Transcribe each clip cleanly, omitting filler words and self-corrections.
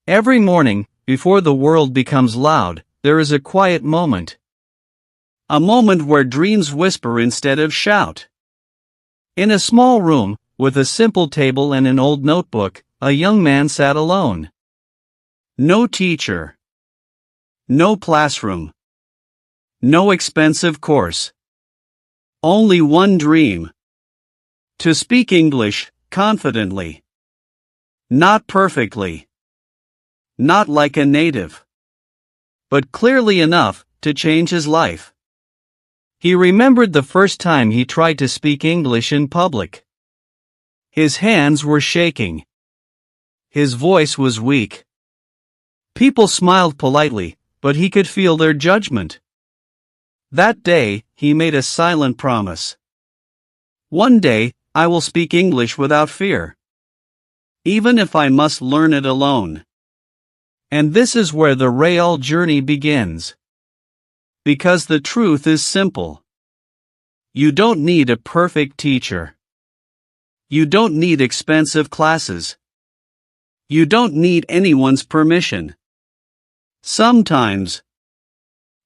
Every morning, before the world becomes loud, there is a quiet moment. A moment where dreams whisper instead of shout. In a small room, with a simple table and an old notebook, a young man sat alone. No teacher. No classroom. No expensive course. Only one dream. To speak English, confidently. Not perfectly. Not like a native. But clearly enough to change his life. He remembered the first time he tried to speak English in public. His hands were shaking. His voice was weak. People smiled politely, but he could feel their judgment. That day, he made a silent promise. One day, I will speak English without fear. Even if I must learn it alone. And this is where the real journey begins. Because the truth is simple. You don't need a perfect teacher. You don't need expensive classes. You don't need anyone's permission. Sometimes,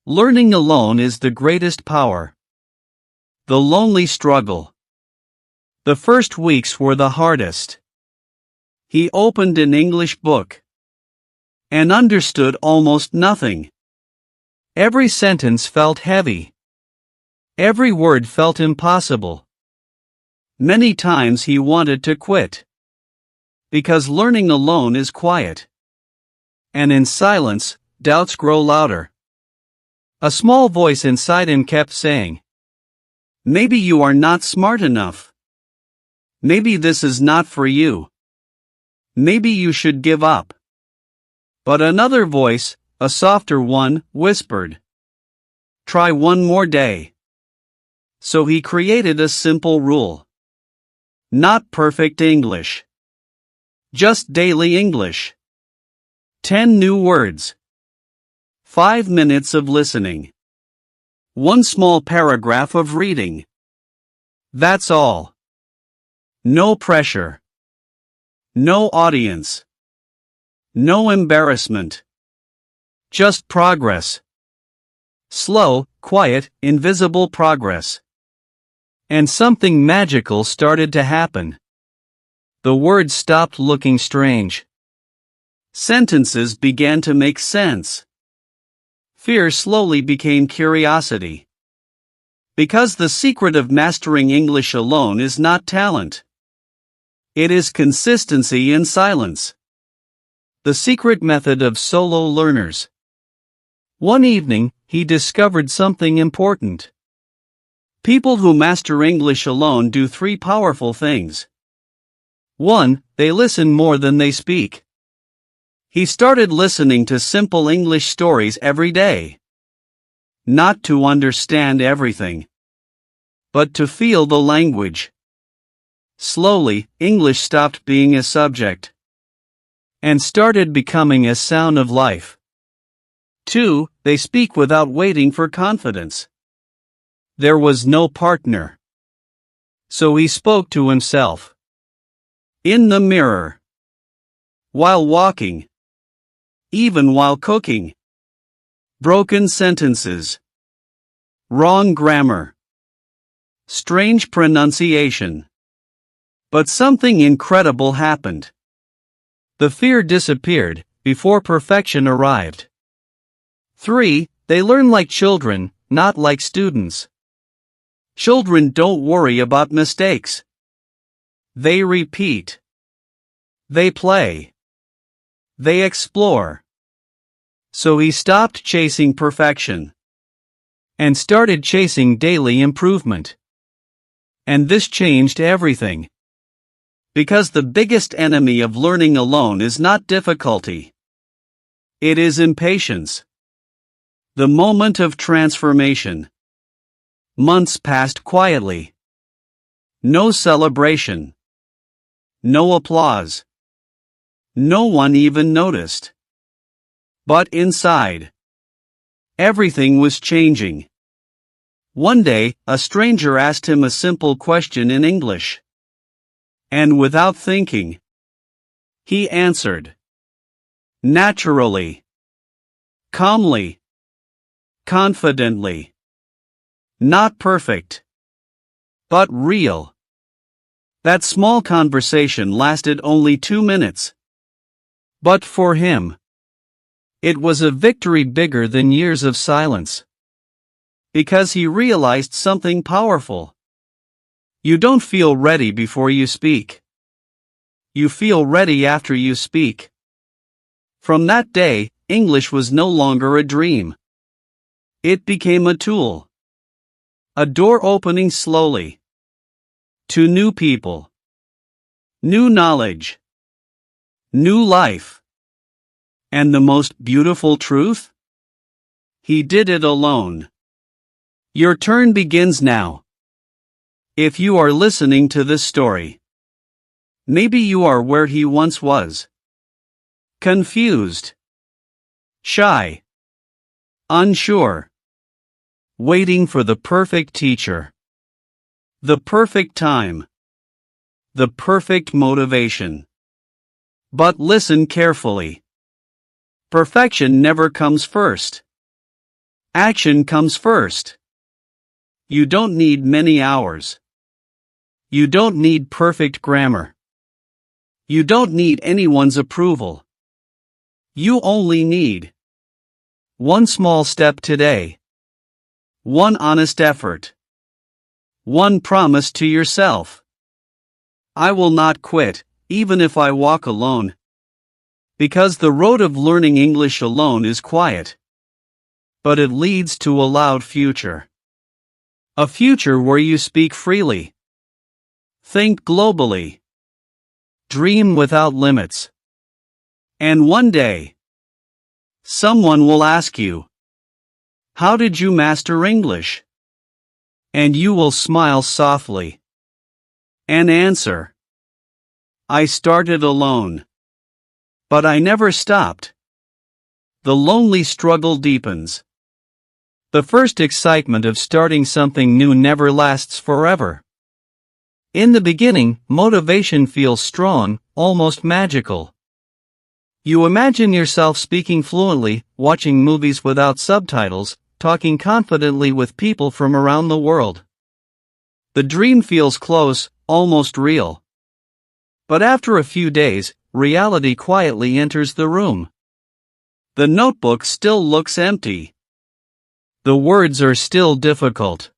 learning alone is the greatest power. The lonely struggle. The first weeks were the hardest. He opened an English book and understood almost nothing. Every sentence felt heavy. Every word felt impossible. Many times he wanted to quit. Because learning alone is quiet. And in silence, doubts grow louder. A small voice inside him kept saying, "Maybe you are not smart enough. Maybe this is not for you. Maybe you should give up." But another voice, a softer one, whispered, "Try one more day." So he created a simple rule. Not perfect English. Just daily English. 10 new words. 5 minutes of listening. One small paragraph of reading. That's all. No pressure. No audience. No embarrassment. Just progress. Slow, quiet, invisible progress. And something magical started to happen. The words stopped looking strange. Sentences began to make sense. Fear slowly became curiosity. Because the secret of mastering English alone is not talent. It is consistency in silence. The secret method of solo learners. One evening, he discovered something important. People who master English alone do 3 powerful things. 1. They listen more than they speak. He started listening to simple English stories every day. Not to understand everything, but to feel the language. Slowly, English stopped being a subject and started becoming a sound of life. 2. They speak without waiting for confidence. There was no partner. So he spoke to himself. In the mirror. While walking. Even while cooking. Broken sentences. Wrong grammar. Strange pronunciation. But something incredible happened. The fear disappeared before perfection arrived. 3. They learn like children, not like students. Children don't worry about mistakes. They repeat. They play. They explore. So he stopped chasing perfection and started chasing daily improvement. And this changed everything. Because the biggest enemy of learning alone is not difficulty. It is impatience. The moment of transformation. Months passed quietly. No celebration. No applause. No one even noticed. But inside, everything was changing. One day, a stranger asked him a simple question in English. And without thinking, he answered, naturally, calmly, confidently. Not perfect, but real. That small conversation lasted only 2 minutes. But for him, it was a victory bigger than years of silence. Because he realized something powerful. You don't feel ready before you speak. You feel ready after you speak. From that day, English was no longer a dream. It became a tool. A door opening slowly. To new people. New knowledge. New life. And the most beautiful truth? He did it alone. Your turn begins now. If you are listening to this story, maybe you are where he once was. Confused. Shy. Unsure. Waiting for the perfect teacher. The perfect time. The perfect motivation. But listen carefully. Perfection never comes first. Action comes first. You don't need many hours. You don't need perfect grammar. You don't need anyone's approval. You only need one small step today. One honest effort. One promise to yourself. I will not quit, even if I walk alone. Because the road of learning English alone is quiet. But it leads to a loud future. A future where you speak freely. Think globally. Dream without limits. And one day, someone will ask you, how did you master English? And you will smile softly. And answer, I started alone. But I never stopped. The lonely struggle deepens. The first excitement of starting something new never lasts forever. In the beginning, motivation feels strong, almost magical. You imagine yourself speaking fluently, watching movies without subtitles, talking confidently with people from around the world. The dream feels close, almost real. But after a few days, reality quietly enters the room. The notebook still looks empty. The words are still difficult.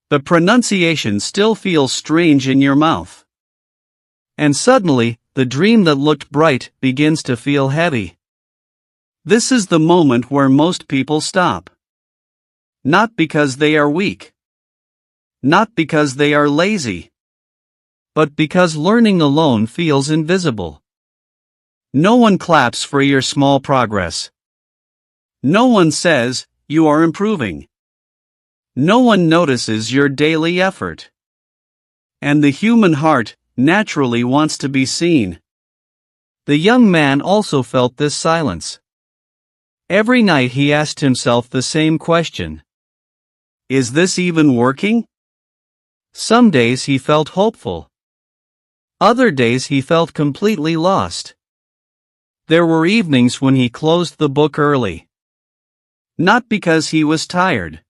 The pronunciation still feels strange in your mouth. And suddenly, the dream that looked bright begins to feel heavy. This is the moment where most people stop. Not because they are weak. Not because they are lazy. But because learning alone feels invisible. No one claps for your small progress. No one says, you are improving. No one notices your daily effort. And the human heart naturally wants to be seen. The young man also felt this silence. Every night he asked himself the same question. Is this even working? Some days he felt hopeful. Other days he felt completely lost. There were evenings when he closed the book early. Not because he was tired,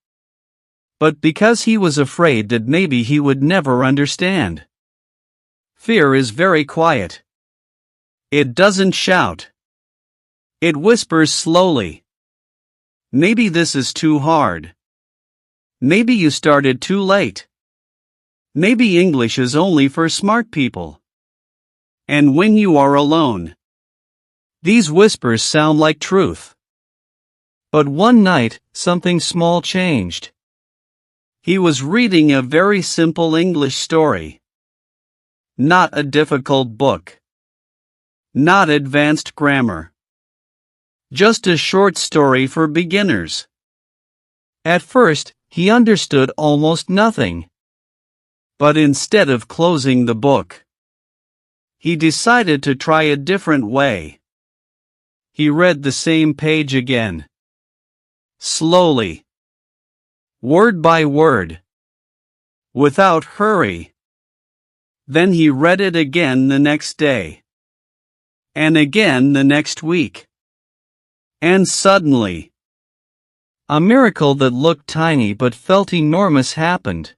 but because he was afraid that maybe he would never understand. Fear is very quiet. It doesn't shout. It whispers slowly. Maybe this is too hard. Maybe you started too late. Maybe English is only for smart people. And when you are alone, these whispers sound like truth. But one night, something small changed. He was reading a very simple English story. Not a difficult book. Not advanced grammar. Just a short story for beginners. At first, he understood almost nothing. But instead of closing the book, he decided to try a different way. He read the same page again. Slowly. Word by word. Without hurry. Then he read it again the next day. and again the next week. And suddenly, a miracle that looked tiny but felt enormous happened.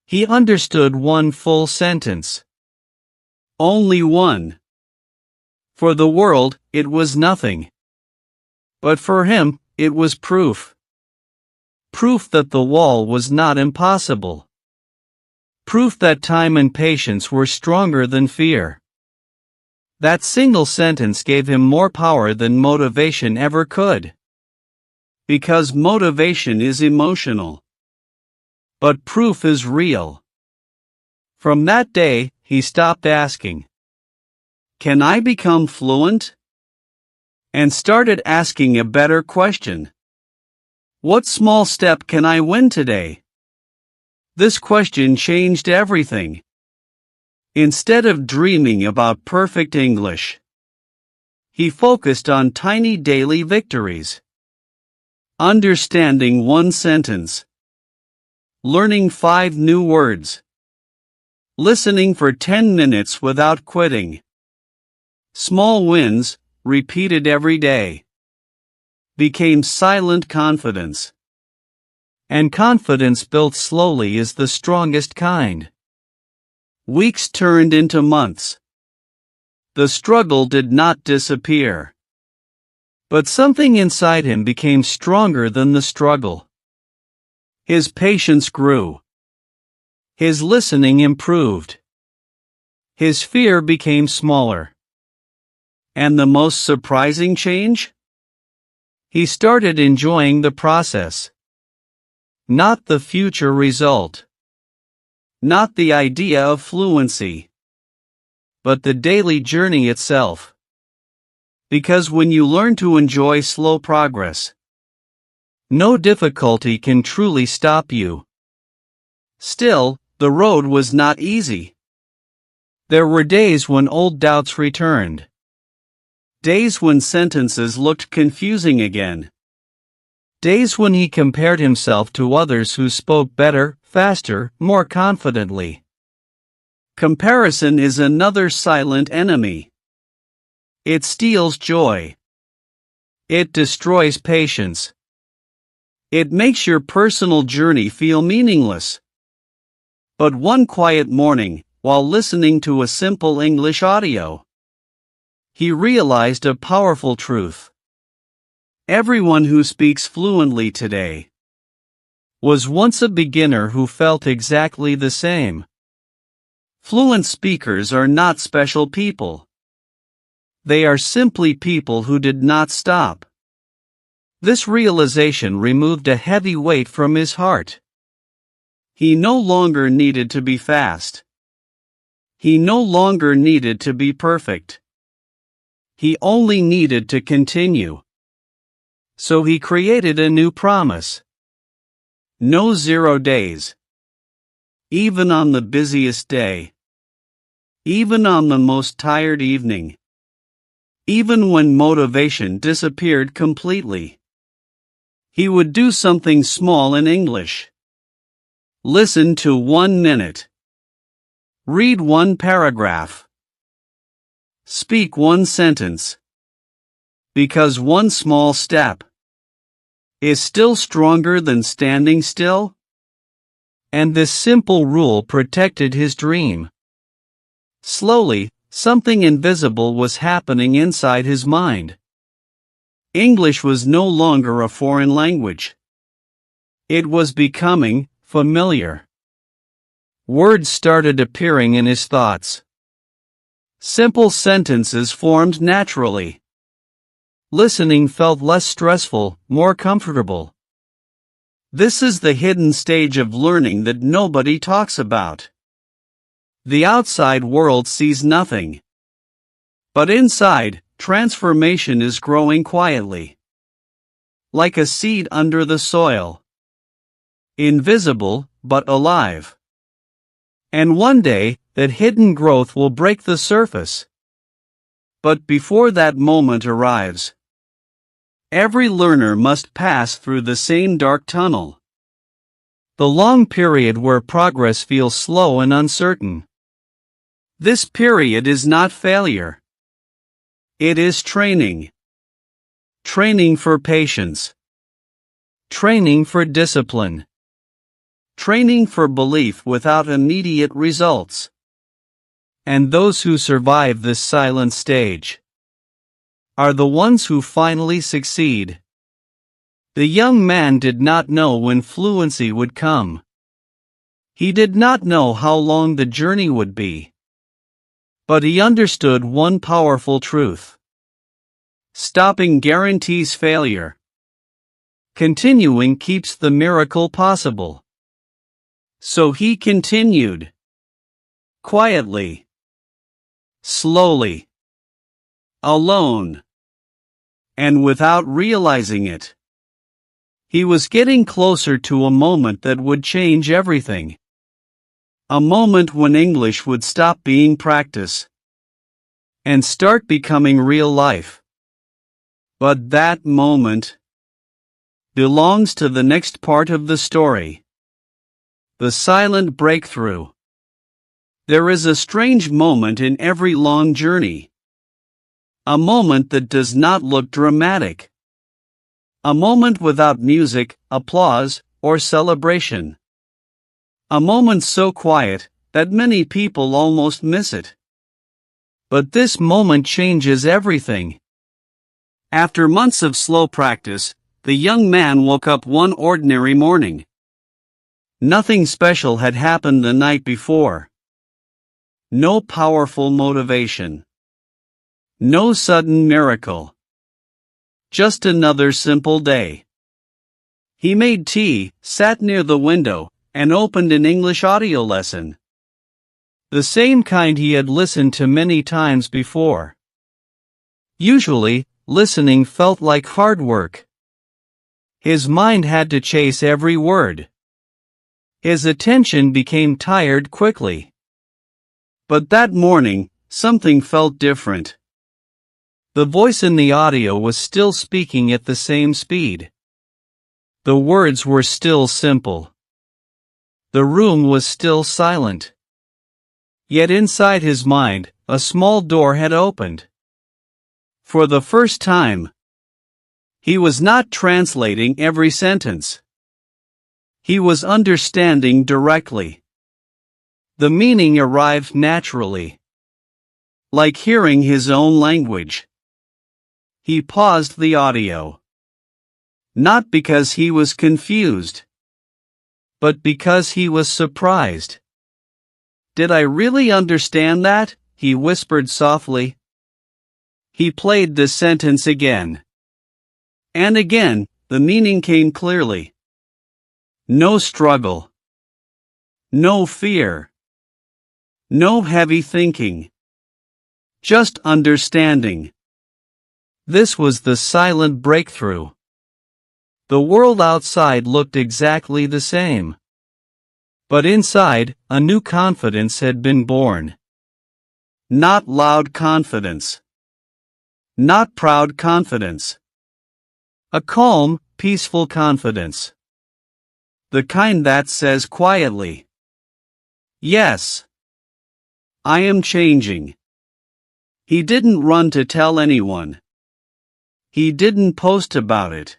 He understood one full sentence. Only one. For the world, it was nothing. But for him, it was proof. Proof that the wall was not impossible. Proof that time and patience were stronger than fear. That single sentence gave him more power than motivation ever could. Because motivation is emotional. But proof is real. From that day, he stopped asking, "Can I become fluent?" and started asking a better question. What small step can I win today? This question changed everything. Instead of dreaming about perfect English, he focused on tiny daily victories. Understanding one sentence. Learning 5 new words. Listening for 10 minutes without quitting. Small wins, repeated every day, became silent confidence. And confidence built slowly is the strongest kind. Weeks turned into months. The struggle did not disappear. But something inside him became stronger than the struggle. His patience grew. His listening improved. His fear became smaller. And the most surprising change? He started enjoying the process. Not the future result. Not the idea of fluency. But the daily journey itself. Because when you learn to enjoy slow progress, no difficulty can truly stop you. Still, the road was not easy. There were days when old doubts returned. Days when sentences looked confusing again. Days when he compared himself to others who spoke better, faster, more confidently. Comparison is another silent enemy. It steals joy. It destroys patience. It makes your personal journey feel meaningless. But one quiet morning, while listening to a simple English audio, he realized a powerful truth. Everyone who speaks fluently today was once a beginner who felt exactly the same. Fluent speakers are not special people. They are simply people who did not stop. This realization removed a heavy weight from his heart. He no longer needed to be fast. He no longer needed to be perfect. He only needed to continue. So he created a new promise. No 0 days. Even on the busiest day. Even on the most tired evening. Even when motivation disappeared completely. He would do something small in English. Listen to 1 minute. Read 1 paragraph. Speak 1 sentence. Because 1 small step is still stronger than standing still. And this simple rule protected his dream. Slowly, something invisible was happening inside his mind. English was no longer a foreign language. It was becoming familiar. Words started appearing in his thoughts. Simple sentences formed naturally. Listening felt less stressful, more comfortable. This is the hidden stage of learning that nobody talks about. The outside world sees nothing. But inside, transformation is growing quietly. Like a seed under the soil. Invisible, but alive. And one day, that hidden growth will break the surface. But before that moment arrives, every learner must pass through the same dark tunnel. The long period where progress feels slow and uncertain. This period is not failure. It is training. Training for patience. Training for discipline. Training for belief without immediate results. And those who survive this silent stage are the ones who finally succeed. The young man did not know when fluency would come. He did not know how long the journey would be. But he understood one powerful truth. Stopping guarantees failure. Continuing keeps the miracle possible. So he continued. Quietly. Slowly. Alone. And without realizing it. He was getting closer to a moment that would change everything. A moment when English would stop being practice and start becoming real life. But that moment belongs to the next part of the story. The silent breakthrough. There is a strange moment in every long journey. A moment that does not look dramatic. A moment without music, applause, or celebration. A moment so quiet that many people almost miss it. But this moment changes everything. After months of slow practice, the young man woke up one ordinary morning. Nothing special had happened the night before. No powerful motivation. No sudden miracle. Just another simple day. He made tea, sat near the window, and opened an English audio lesson. The same kind he had listened to many times before. Usually, listening felt like hard work. His mind had to chase every word. His attention became tired quickly. But that morning, something felt different. The voice in the audio was still speaking at the same speed. The words were still simple. The room was still silent. Yet inside his mind, a small door had opened. For the first time, he was not translating every sentence. He was understanding directly. The meaning arrived naturally. Like hearing his own language. He paused the audio. Not because he was confused, but because he was surprised. Did I really understand that? He whispered softly. He played the sentence again. And again, the meaning came clearly. No struggle. No fear. No heavy thinking. Just understanding. This was the silent breakthrough. The world outside looked exactly the same. But inside, a new confidence had been born. Not loud confidence. Not proud confidence. A calm, peaceful confidence. The kind that says quietly, yes, I am changing. He didn't run to tell anyone. He didn't post about it.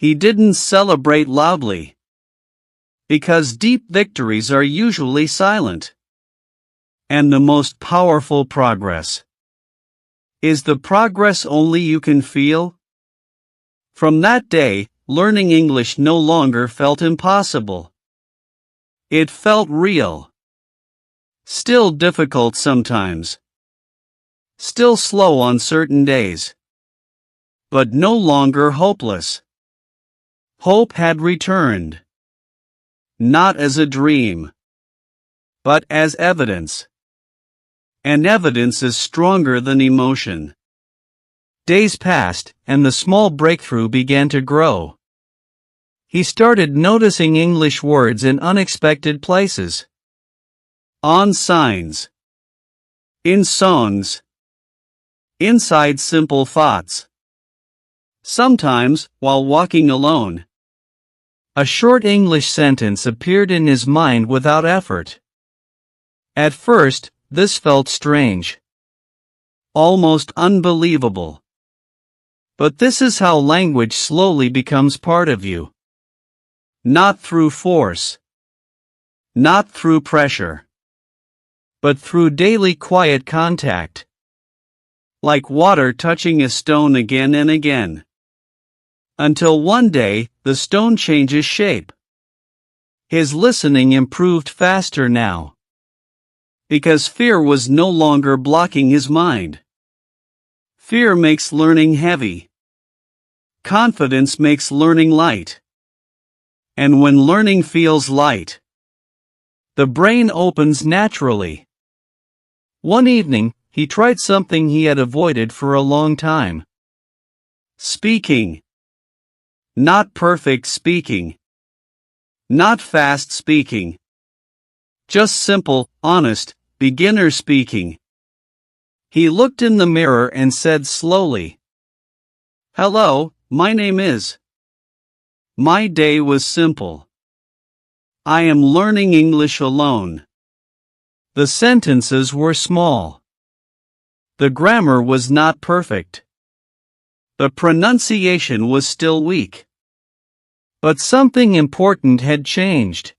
He didn't celebrate loudly. Because deep victories are usually silent. And the most powerful progress is the progress only you can feel. From that day, learning English no longer felt impossible. It felt real. Still difficult sometimes. Still slow on certain days. But no longer hopeless. Hope had returned. Not as a dream, but as evidence. And evidence is stronger than emotion. Days passed, and the small breakthrough began to grow. He started noticing English words in unexpected places. On signs. In songs. Inside simple thoughts. Sometimes, while walking alone. A short English sentence appeared in his mind without effort. At first, this felt strange. almost unbelievable. But this is how language slowly becomes part of you. Not through force. Not through pressure. But through daily quiet contact. Like water touching a stone again and again. Until one day, the stone changes shape. His listening improved faster now. Because fear was no longer blocking his mind. Fear makes learning heavy. Confidence makes learning light. And when learning feels light, the brain opens naturally. One evening, he tried something he had avoided for a long time. Speaking. Not perfect speaking. Not fast speaking. Just simple, honest, beginner speaking. He looked in the mirror and said slowly, "Hello, my name is." My day was simple. I am learning English alone. The sentences were small. The grammar was not perfect. The pronunciation was still weak. But something important had changed.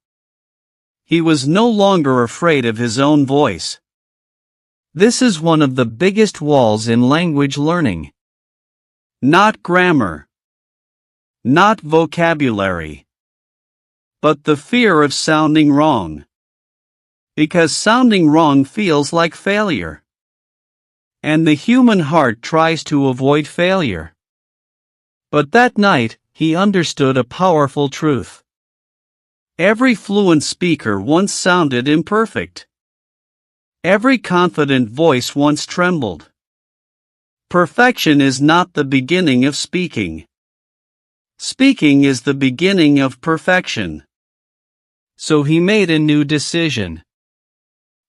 He was no longer afraid of his own voice. This is one of the biggest walls in language learning. Not grammar. Not vocabulary. But the fear of sounding wrong. Because sounding wrong feels like failure. And the human heart tries to avoid failure. But that night, he understood a powerful truth. Every fluent speaker once sounded imperfect. Every confident voice once trembled. Perfection is not the beginning of speaking. Speaking is the beginning of perfection. So he made a new decision.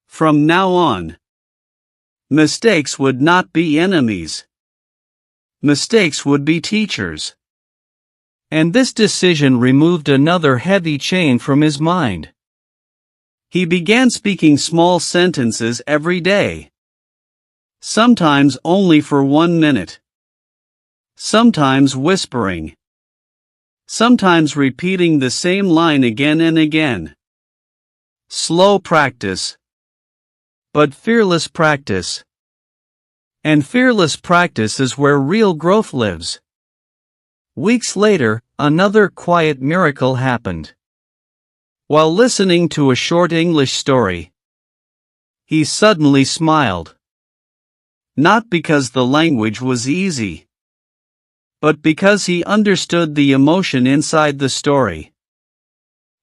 From now on, mistakes would not be enemies. Mistakes would be teachers. And this decision removed another heavy chain from his mind. He began speaking small sentences every day. Sometimes only for 1 minute. Sometimes whispering. Sometimes repeating the same line again and again. Slow practice. But fearless practice. And fearless practice is where real growth lives. Weeks later, another quiet miracle happened. While listening to a short English story, he suddenly smiled. Not because the language was easy, but because he understood the emotion inside the story.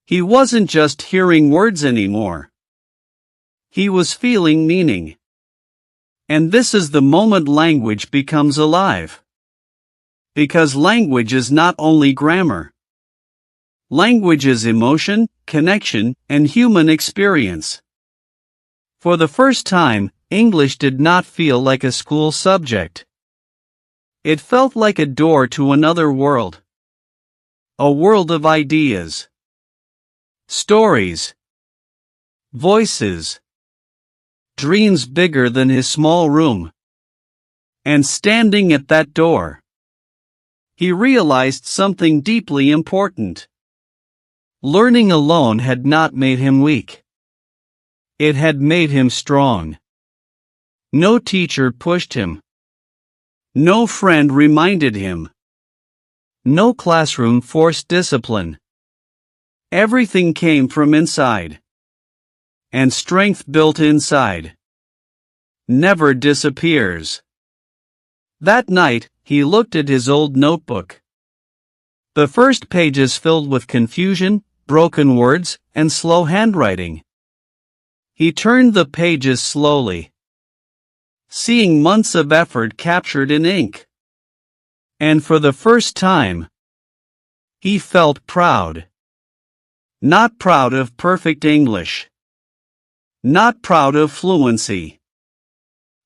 He wasn't just hearing words anymore. He was feeling meaning. And this is the moment language becomes alive. Because language is not only grammar. Language is emotion, connection, and human experience. For the first time, English did not feel like a school subject. It felt like a door to another world. A world of ideas. Stories. Voices. Dreams bigger than his small room. And standing at that door, he realized something deeply important. Learning alone had not made him weak. It had made him strong. No teacher pushed him. No friend reminded him. No classroom forced discipline. Everything came from inside. And strength built inside never disappears. That night, he looked at his old notebook. The first pages filled with confusion, broken words, and slow handwriting. He turned the pages slowly, seeing months of effort captured in ink. And for the first time, he felt proud. Not proud of perfect English. Not proud of fluency.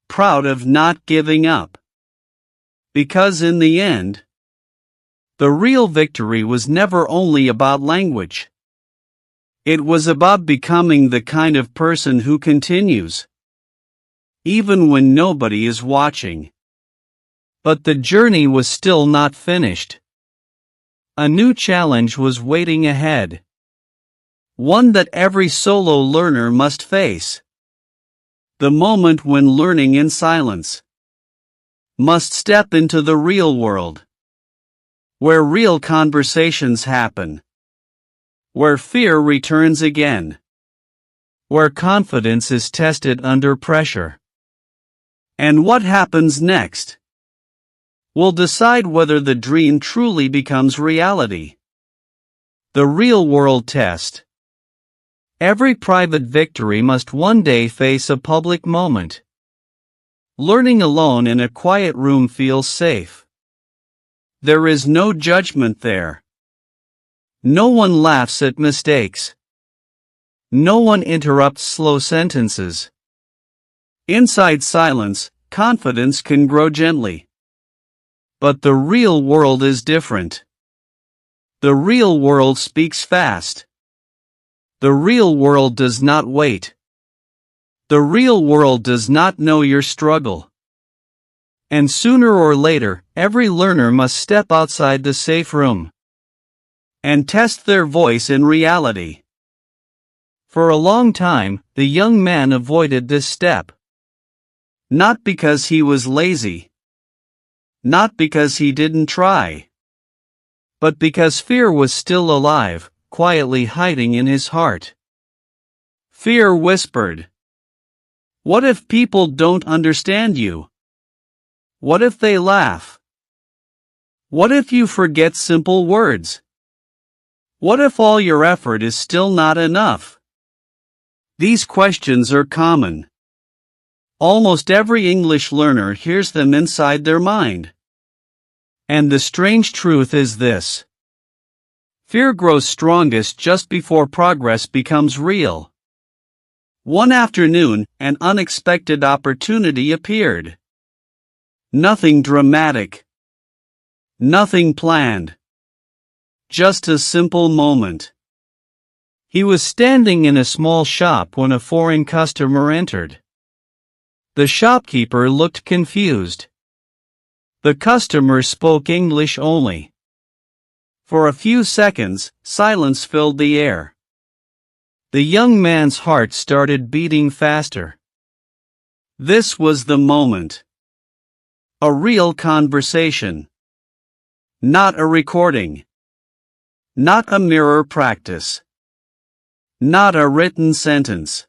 Proud of not giving up. Because in the end, the real victory was never only about language. It was about becoming the kind of person who continues. even when nobody is watching. But the journey was still not finished. A new challenge was waiting ahead. One that every solo learner must face. The moment when learning in silence must step into the real world, where real conversations happen, where fear returns again, where confidence is tested under pressure. And what happens next will decide whether the dream truly becomes reality. The real-world test. Every private victory must one day face a public moment. Learning alone in a quiet room feels safe. There is no judgment there. No one laughs at mistakes. No one interrupts slow sentences. Inside silence, confidence can grow gently. But the real world is different. The real world speaks fast. The real world does not wait. The real world does not know your struggle. And sooner or later, every learner must step outside the safe room and test their voice in reality. For a long time, the young man avoided this step. Not because he was lazy. Not because he didn't try. But because fear was still alive, quietly hiding in his heart. Fear whispered, "What if people don't understand you? What if they laugh? What if you forget simple words? What if all your effort is still not enough?" These questions are common. Almost every English learner hears them inside their mind. And the strange truth is this: fear grows strongest just before progress becomes real. One afternoon, an unexpected opportunity appeared. Nothing dramatic. Nothing planned. Just a simple moment. He was standing in a small shop when a foreign customer entered. The shopkeeper looked confused. The customer spoke English only. For a few seconds, silence filled the air. The young man's heart started beating faster. This was the moment. A real conversation. Not a recording. Not a mirror practice. Not a written sentence.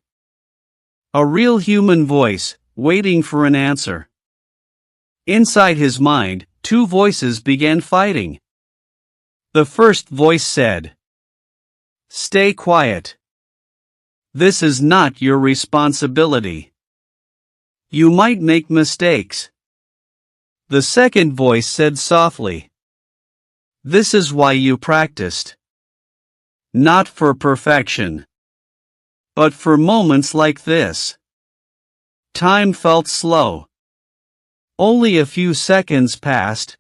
A real human voice, waiting for an answer. Inside his mind, two voices began fighting. The first voice said, "Stay quiet. This is not your responsibility. You might make mistakes." The second voice said softly, "This is why you practiced. Not for perfection, but for moments like this." Time felt slow. Only a few seconds passed.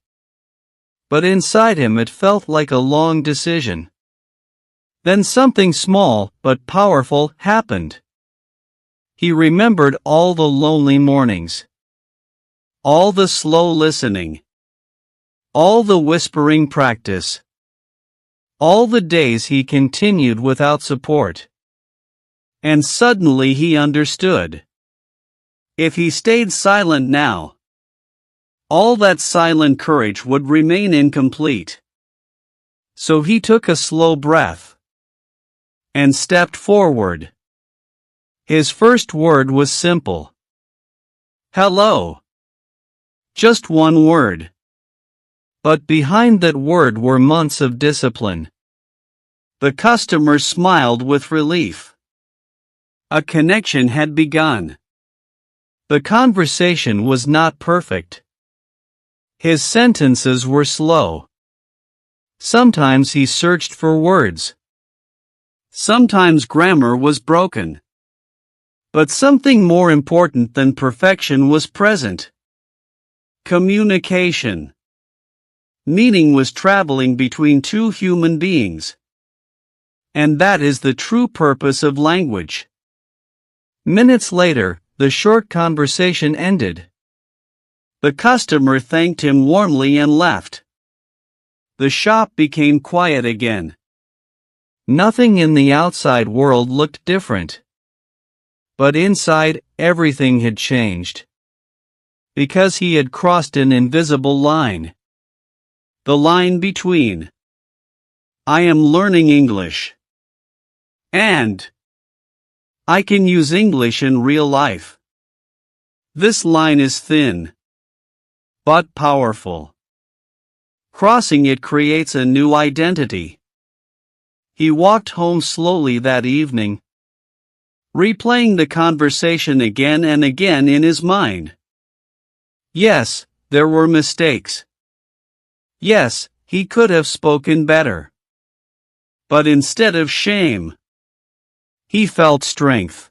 But inside him it felt like a long decision. Then something small but powerful happened. He remembered all the lonely mornings. All the slow listening. All the whispering practice. All the days he continued without support. And suddenly he understood. If he stayed silent now, all that silent courage would remain incomplete. So he took a slow breath and stepped forward. His first word was simple. "Hello." Just one word. But behind that word were months of discipline. The customer smiled with relief. A connection had begun. The conversation was not perfect. His sentences were slow. Sometimes he searched for words. Sometimes grammar was broken. But something more important than perfection was present. Communication. Meaning was traveling between two human beings. And that is the true purpose of language. Minutes later, the short conversation ended. The customer thanked him warmly and left. The shop became quiet again. Nothing in the outside world looked different. But inside, everything had changed. Because he had crossed an invisible line. The line between I am learning English and I can use English in real life. This line is thin, but powerful. Crossing it creates a new identity. He walked home slowly that evening, replaying the conversation again and again in his mind. Yes, there were mistakes. Yes, he could have spoken better. But instead of shame, he felt strength.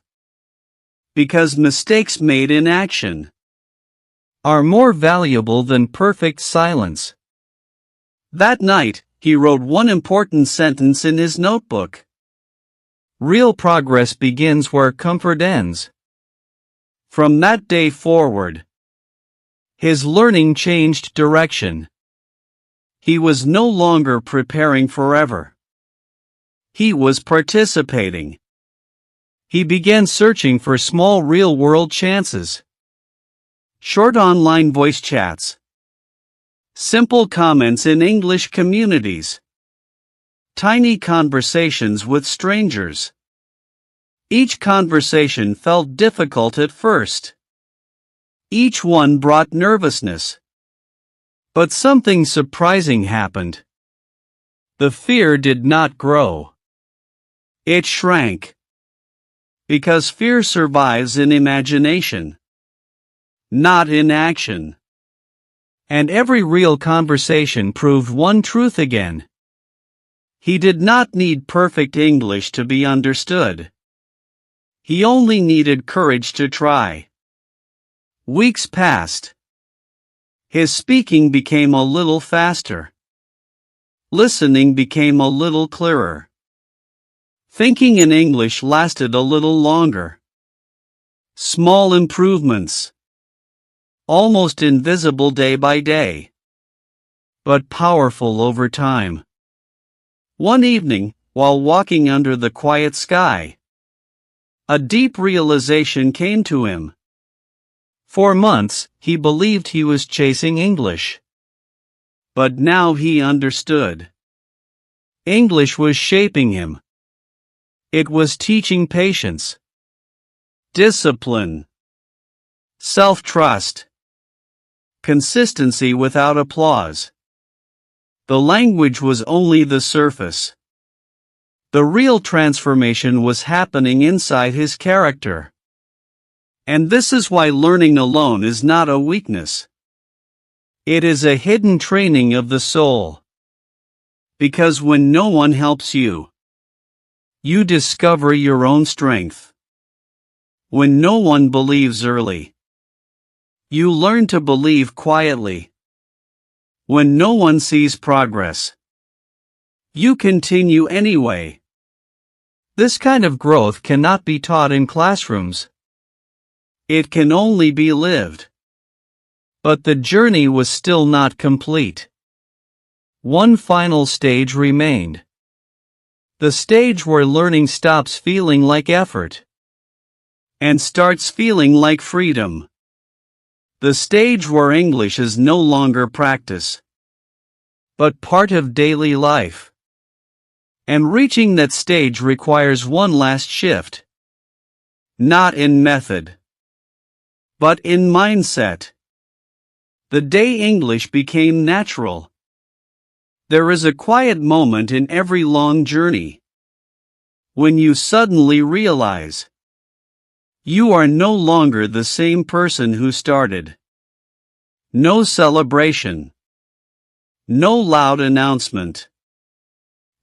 Because mistakes made in action are more valuable than perfect silence. That night, he wrote one important sentence in his notebook. Real progress begins where comfort ends. From that day forward, his learning changed direction. He was no longer preparing forever. He was participating. He began searching for small real-world chances. Short online voice chats. Simple comments in English communities. Tiny conversations with strangers. Each conversation felt difficult at first. Each one brought nervousness. But something surprising happened. The fear did not grow. It shrank. Because fear survives in imagination, not in action. And every real conversation proved one truth again. He did not need perfect English to be understood. He only needed courage to try. Weeks passed. His speaking became a little faster. Listening became a little clearer. Thinking in English lasted a little longer. Small improvements. Almost invisible day by day. But powerful over time. One evening, while walking under the quiet sky, a deep realization came to him. For months, he believed he was chasing English. But now he understood. English was shaping him. It was teaching patience, discipline, self-trust, consistency without applause. The language was only the surface. The real transformation was happening inside his character. And this is why learning alone is not a weakness. It is a hidden training of the soul. Because when no one helps you, you discover your own strength. When no one believes early, you learn to believe quietly. When no one sees progress, you continue anyway. This kind of growth cannot be taught in classrooms. It can only be lived. But the journey was still not complete. One final stage remained. The stage where learning stops feeling like effort and starts feeling like freedom. The stage where English is no longer practice, but part of daily life. And reaching that stage requires one last shift. Not in method, but in mindset. The day English became natural. There is a quiet moment in every long journey. When you suddenly realize you are no longer the same person who started. No celebration. No loud announcement.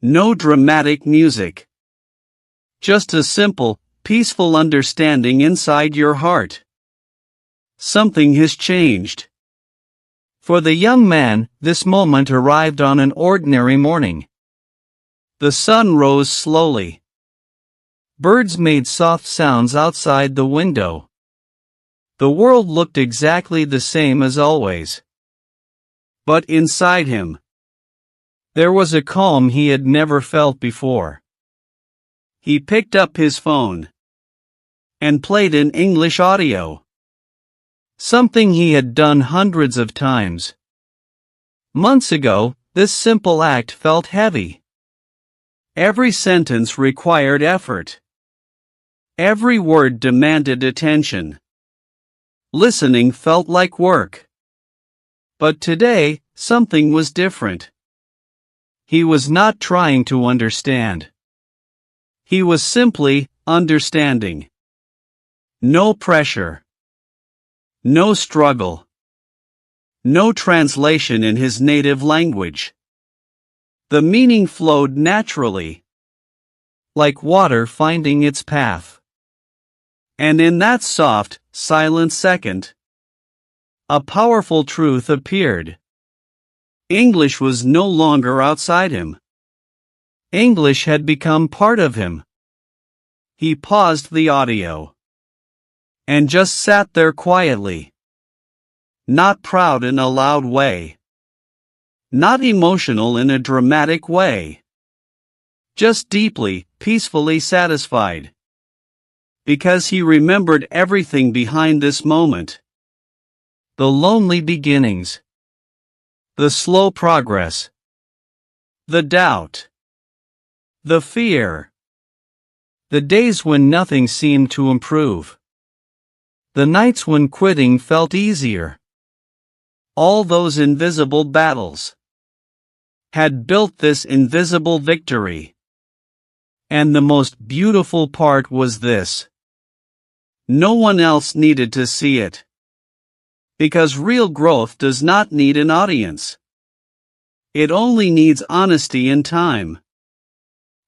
No dramatic music. Just a simple, peaceful understanding inside your heart. Something has changed. For the young man, this moment arrived on an ordinary morning. The sun rose slowly. Birds made soft sounds outside the window. The world looked exactly the same as always. But inside him, there was a calm he had never felt before. He picked up his phone and played an English audio. Something he had done hundreds of times. Months ago, this simple act felt heavy. Every sentence required effort. Every word demanded attention. Listening felt like work. But today, something was different. He was not trying to understand. He was simply understanding. No pressure. No struggle. No translation in his native language. The meaning flowed naturally, like water finding its path. And in that soft, silent second, a powerful truth appeared. English was no longer outside him. English had become part of him. He paused the audio and just sat there quietly. Not proud in a loud way. Not emotional in a dramatic way. Just deeply, peacefully satisfied. Because he remembered everything behind this moment. The lonely beginnings. The slow progress. The doubt. The fear. The days when nothing seemed to improve. The nights when quitting felt easier. All those invisible battles had built this invisible victory. And the most beautiful part was this. No one else needed to see it. Because real growth does not need an audience. It only needs honesty and time.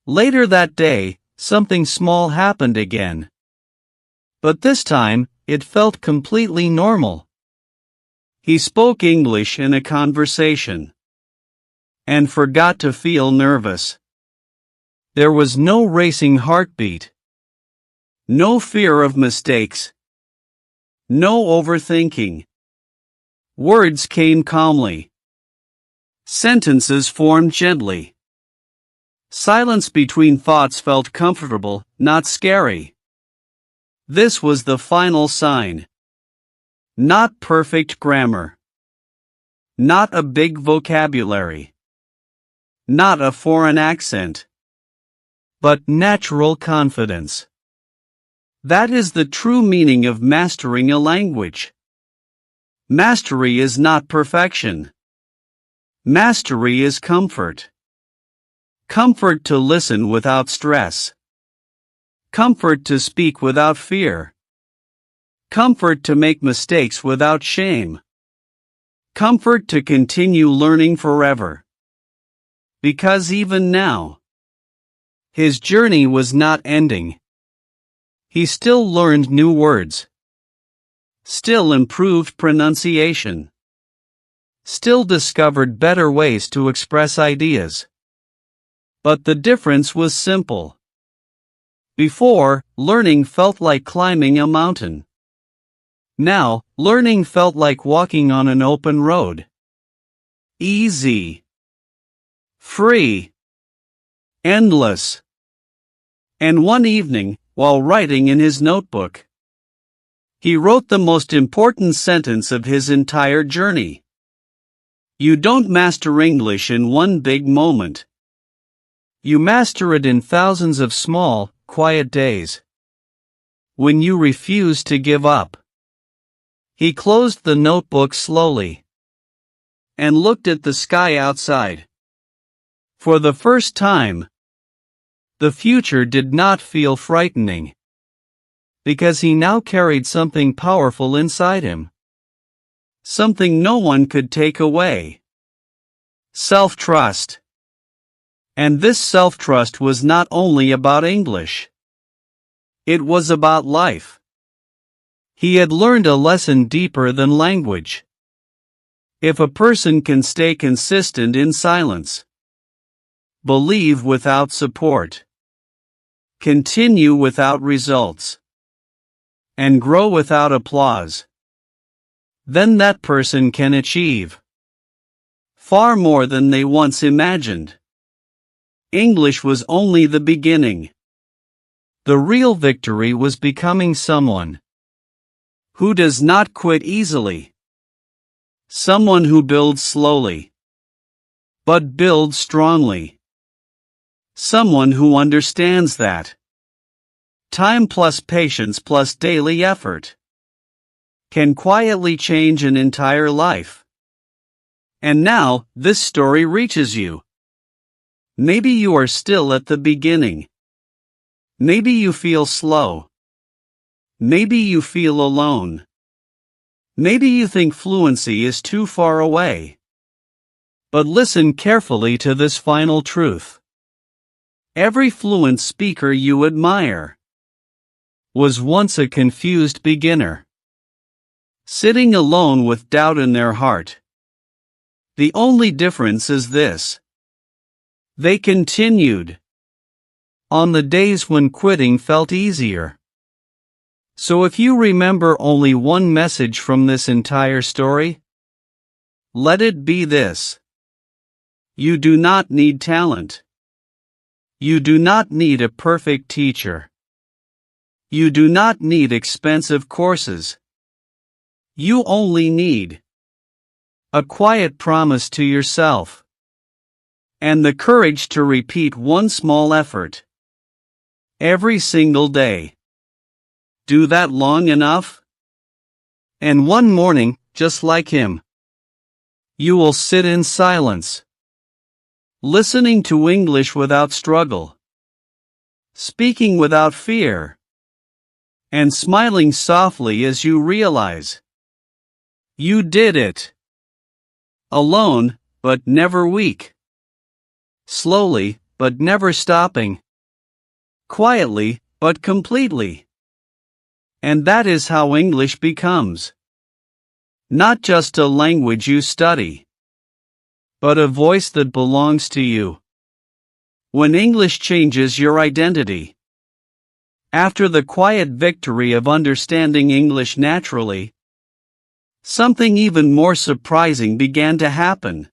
Later that day, something small happened again. But this time, it felt completely normal. He spoke English in a conversation. And forgot to feel nervous. There was no racing heartbeat. No fear of mistakes. No overthinking. Words came calmly. Sentences formed gently. Silence between thoughts felt comfortable, not scary. This was the final sign. Not perfect grammar. Not a big vocabulary. Not a foreign accent. But natural confidence. That is the true meaning of mastering a language. Mastery is not perfection. Mastery is comfort. Comfort to listen without stress. Comfort to speak without fear. Comfort to make mistakes without shame. Comfort to continue learning forever. Because even now, his journey was not ending. He still learned new words. Still improved pronunciation. Still discovered better ways to express ideas. But the difference was simple. Before, learning felt like climbing a mountain. Now, learning felt like walking on an open road. Easy. Free. Endless. And one evening, while writing in his notebook, he wrote the most important sentence of his entire journey. You don't master English in one big moment. You master it in thousands of small, quiet days. When you refuse to give up. He closed the notebook slowly and looked at the sky outside. For the first time, the future did not feel frightening. Because he now carried something powerful inside him. Something no one could take away. Self-trust. And this self-trust was not only about English. It was about life. He had learned a lesson deeper than language. If a person can stay consistent in silence, believe without support, continue without results, and grow without applause, then that person can achieve far more than they once imagined. English was only the beginning. The real victory was becoming someone who does not quit easily, someone who builds slowly, but builds strongly, someone who understands that time plus patience plus daily effort can quietly change an entire life. And now, this story reaches you. Maybe you are still at the beginning. Maybe you feel slow. Maybe you feel alone. Maybe you think fluency is too far away. But listen carefully to this final truth. Every fluent speaker you admire was once a confused beginner, sitting alone with doubt in their heart. The only difference is this: they continued on the days when quitting felt easier. So if you remember only one message from this entire story, let it be this: you do not need talent. You do not need a perfect teacher. You do not need expensive courses. You only need a quiet promise to yourself and the courage to repeat one small effort every single day. Do that long enough, and one morning, just like him, you will sit in silence, listening to English without struggle, speaking without fear, and smiling softly as you realize you did it. Alone, but never weak. Slowly, but never stopping. Quietly, but completely. And that is how English becomes not just a language you study, but a voice that belongs to you. When English changes your identity. After the quiet victory of understanding English naturally, something even more surprising began to happen.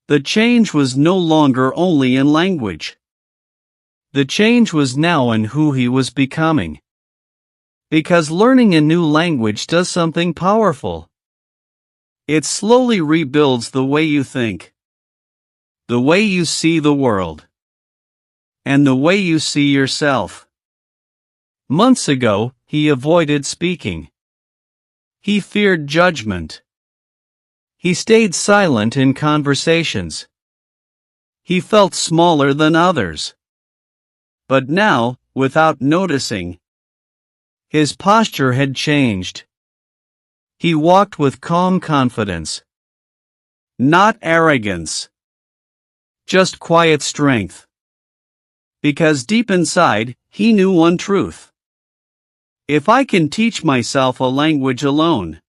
The change was no longer only in language. The change was now in who he was becoming. Because learning a new language does something powerful. It slowly rebuilds the way you think, the way you see the world, and the way you see yourself. Months ago, he avoided speaking. He feared judgment. He stayed silent in conversations. He felt smaller than others. But now, without noticing, his posture had changed. He walked with calm confidence. Not arrogance. Just quiet strength. Because deep inside, he knew one truth. If I can teach myself a language alone,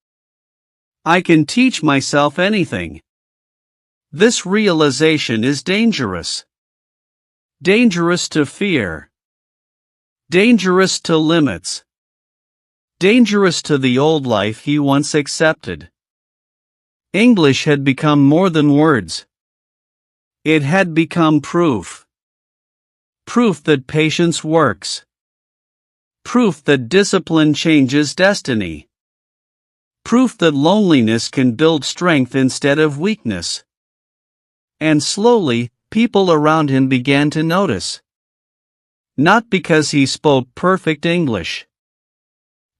I can teach myself anything. This realization is dangerous. Dangerous to fear. Dangerous to limits. Dangerous to the old life he once accepted. English had become more than words. It had become proof. Proof that patience works. Proof that discipline changes destiny. Proof that loneliness can build strength instead of weakness. And slowly, people around him began to notice. Not because he spoke perfect English,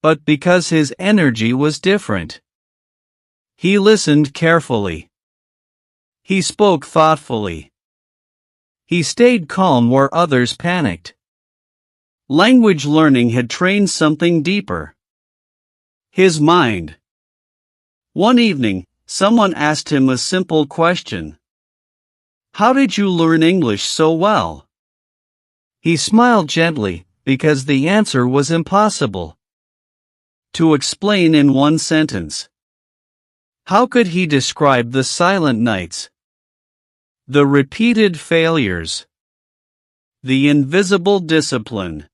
but because his energy was different. He listened carefully. He spoke thoughtfully. He stayed calm where others panicked. Language learning had trained something deeper. His mind. One evening, someone asked him a simple question. How did you learn English so well? He smiled gently, because the answer was impossible to explain in one sentence. How could he describe the silent nights, the repeated failures, the invisible discipline,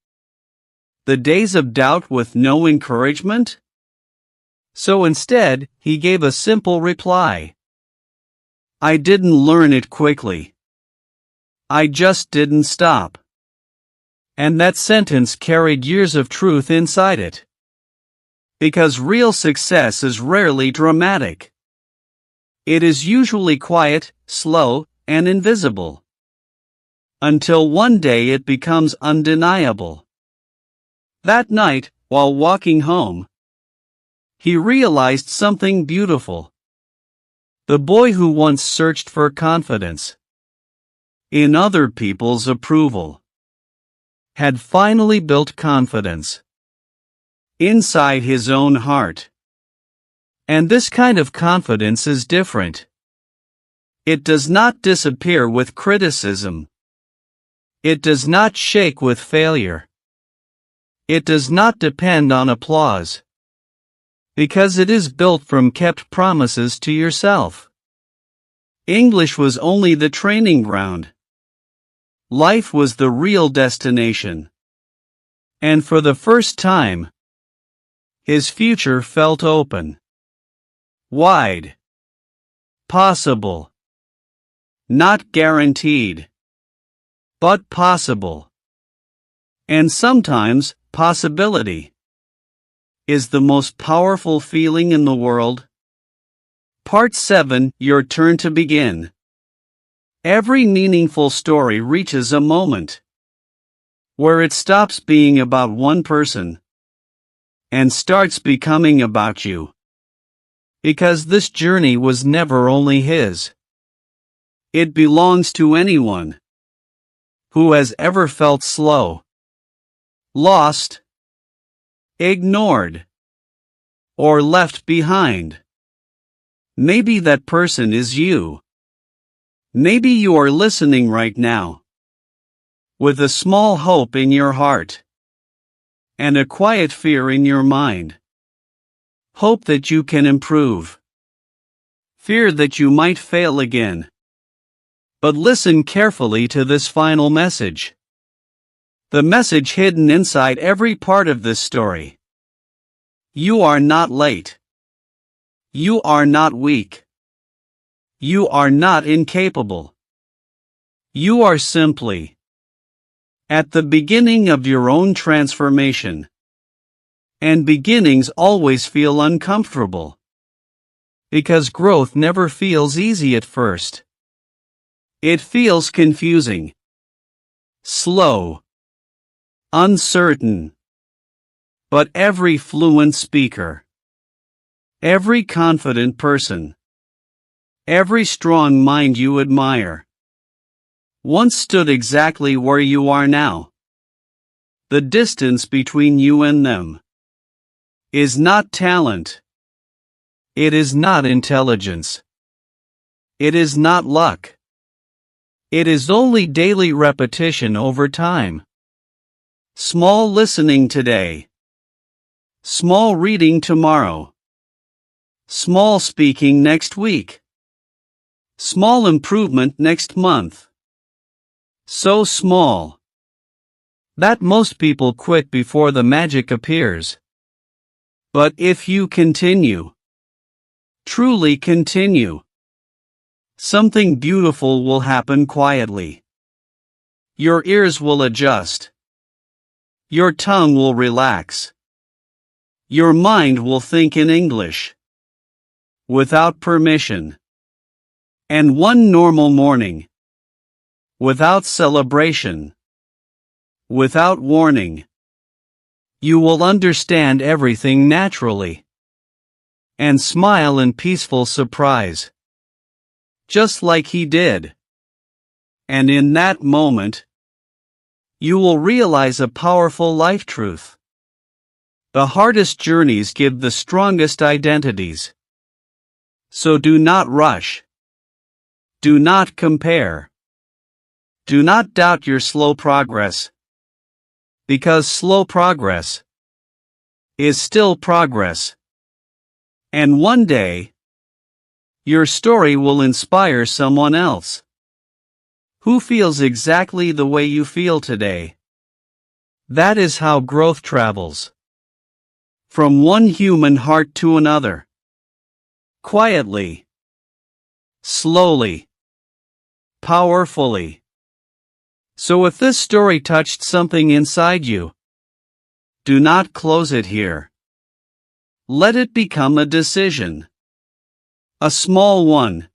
the days of doubt with no encouragement? So instead, he gave a simple reply. I didn't learn it quickly. I just didn't stop. And that sentence carried years of truth inside it. Because real success is rarely dramatic. It is usually quiet, slow, and invisible. Until one day it becomes undeniable. That night, while walking home, he realized something beautiful. The boy who once searched for confidence in other people's approval had finally built confidence inside his own heart. And this kind of confidence is different. It does not disappear with criticism. It does not shake with failure. It does not depend on applause. Because it is built from kept promises to yourself. English was only the training ground. Life was the real destination. And for the first time, his future felt open. Wide. Possible. Not guaranteed. But possible. And sometimes, possibility is the most powerful feeling in the world. Part 7, your turn to begin. Every meaningful story reaches a moment where it stops being about one person and starts becoming about you. Because this journey was never only his. It belongs to anyone who has ever felt slow, lost, ignored, or left behind. Maybe that person is you. Maybe you are listening right now, with a small hope in your heart, and a quiet fear in your mind. Hope that you can improve. Fear that you might fail again. But listen carefully to this final message. The message hidden inside every part of this story. You are not late. You are not weak. You are not incapable. You are simply at the beginning of your own transformation. And beginnings always feel uncomfortable. Because growth never feels easy at first. It feels confusing, slow, uncertain. But every fluent speaker, every confident person, every strong mind you admire, once stood exactly where you are now. The distance between you and them is not talent. It is not intelligence. It is not luck. It is only daily repetition over time. Small listening today. Small reading tomorrow. Small speaking next week. Small improvement next month. So small that most people quit before the magic appears. But if you continue, truly continue, something beautiful will happen quietly. Your ears will adjust. Your tongue will relax. Your mind will think in English. Without permission. And one normal morning. Without celebration. Without warning. You will understand everything naturally. And smile in peaceful surprise. Just like he did. And in that moment, you will realize a powerful life truth. The hardest journeys give the strongest identities. So do not rush. Do not compare. Do not doubt your slow progress. Because slow progress is still progress. And one day, your story will inspire someone else who feels exactly the way you feel today. That is how growth travels. From one human heart to another. Quietly. Slowly. Powerfully. So if this story touched something inside you, do not close it here. Let it become a decision. A small one.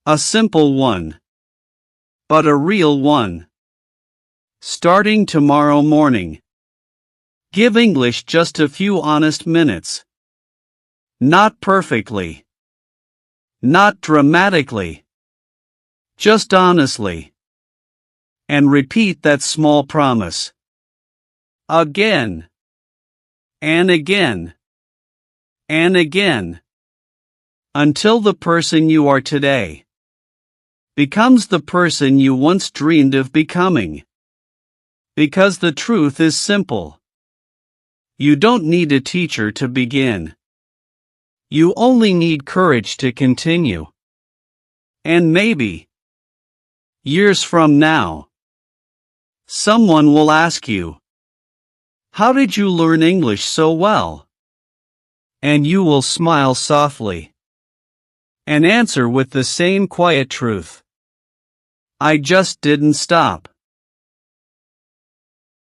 A simple one. But a real one. Starting tomorrow morning. Give English just a few honest minutes. Not perfectly. Not dramatically. Just honestly. And repeat that small promise. Again. And again. And again. Until the person you are today becomes the person you once dreamed of becoming. Because the truth is simple. You don't need a teacher to begin. You only need courage to continue. And maybe, years from now, someone will ask you, "How did you learn English so well?" And you will smile softly and answer with the same quiet truth. I just didn't stop.